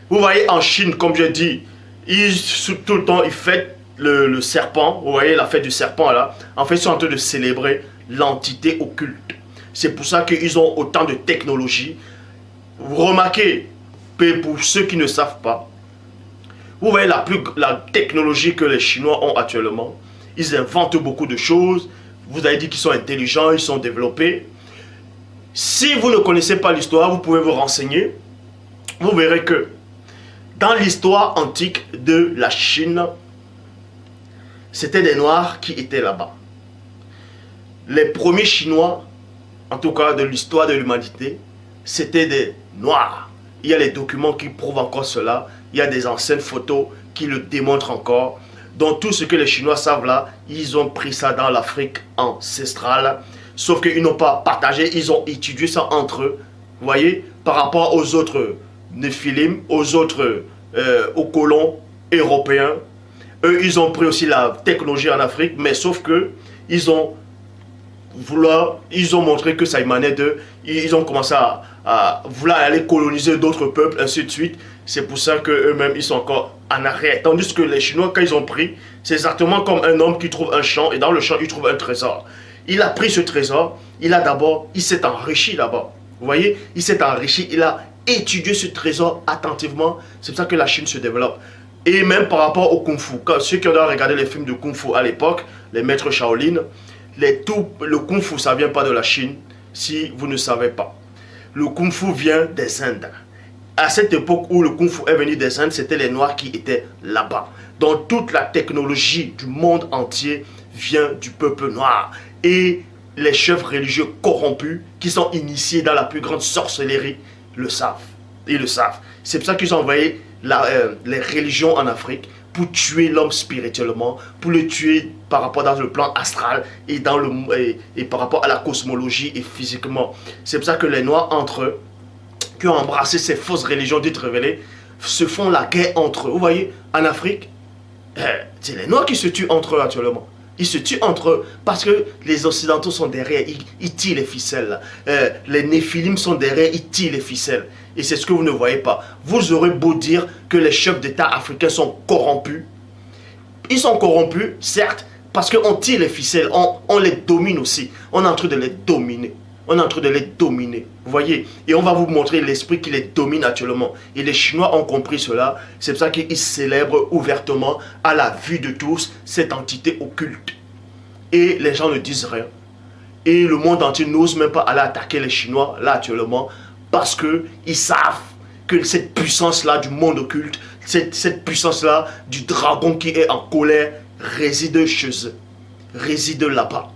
Vous voyez, en Chine, comme je dis, tout le temps, ils fêtent le serpent. Vous voyez, la fête du serpent, là. En fait, ils sont en train de célébrer l'entité occulte. C'est pour ça qu'ils ont autant de technologie. Vous remarquez, pour ceux qui ne savent pas, vous voyez la technologie que les Chinois ont actuellement. Ils inventent beaucoup de choses. Vous avez dit qu'ils sont intelligents, ils sont développés. Si vous ne connaissez pas l'histoire, vous pouvez vous renseigner. Vous verrez que dans l'histoire antique de la Chine, c'était des Noirs qui étaient là-bas. Les premiers Chinois, en tout cas de l'histoire de l'humanité, c'était des Noirs. Il y a les documents qui prouvent encore cela. Il y a des anciennes photos qui le démontrent encore. Donc tout ce que les Chinois savent là, ils ont pris ça dans l'Afrique ancestrale. Sauf qu'ils n'ont pas partagé, ils ont étudié ça entre eux. Vous voyez, par rapport aux autres Néphilim, aux colons européens. Eux, ils ont pris aussi la technologie en Afrique, mais sauf que ils ont montré que ça émanait d'eux. Ils ont commencé à vouloir aller coloniser d'autres peuples, ainsi de suite. C'est pour ça qu'eux-mêmes, ils sont encore en arrière. Tandis que les Chinois, quand ils ont pris, c'est exactement comme un homme qui trouve un champ, et dans le champ, il trouve un trésor. Il a pris ce trésor, il s'est enrichi là-bas. Vous voyez, il s'est enrichi, il a étudié ce trésor attentivement. C'est pour ça que la Chine se développe. Et même par rapport au Kung Fu, ceux qui ont regardé les films de Kung Fu à l'époque, les maîtres Shaolin, le Kung Fu, ça ne vient pas de la Chine, si vous ne savez pas. Le Kung Fu vient des Indes. À cette époque où le Kung Fu est venu des Indes, c'était les Noirs qui étaient là-bas. Donc toute la technologie du monde entier vient du peuple noir. Et les chefs religieux corrompus qui sont initiés dans la plus grande sorcellerie le savent. Ils le savent. C'est pour ça qu'ils ont envoyé les religions en Afrique pour tuer l'homme spirituellement, pour le tuer par rapport dans le plan astral et par rapport à la cosmologie et physiquement. C'est pour ça que les Noirs entre eux, qui ont embrassé ces fausses religions dites révélées, se font la guerre entre eux. Vous voyez, en Afrique, c'est les Noirs qui se tuent entre eux actuellement. Ils se tuent entre eux parce que les Occidentaux sont derrière, ils tirent les ficelles. Les Néphilim sont derrière, ils tirent les ficelles. Et c'est ce que vous ne voyez pas. Vous aurez beau dire que les chefs d'État africains sont corrompus. Ils sont corrompus, certes, parce qu'on tire les ficelles, on les domine aussi. On est en train de les dominer. On est en train de les dominer. Vous voyez? Et on va vous montrer l'esprit qui les domine actuellement. Et les Chinois ont compris cela. C'est pour ça qu'ils célèbrent ouvertement, à la vue de tous, cette entité occulte. Et les gens ne disent rien. Et le monde entier n'ose même pas aller attaquer les Chinois, là actuellement, parce qu'ils savent que cette puissance-là du monde occulte, cette puissance-là du dragon qui est en colère, réside chez eux. Réside là-bas.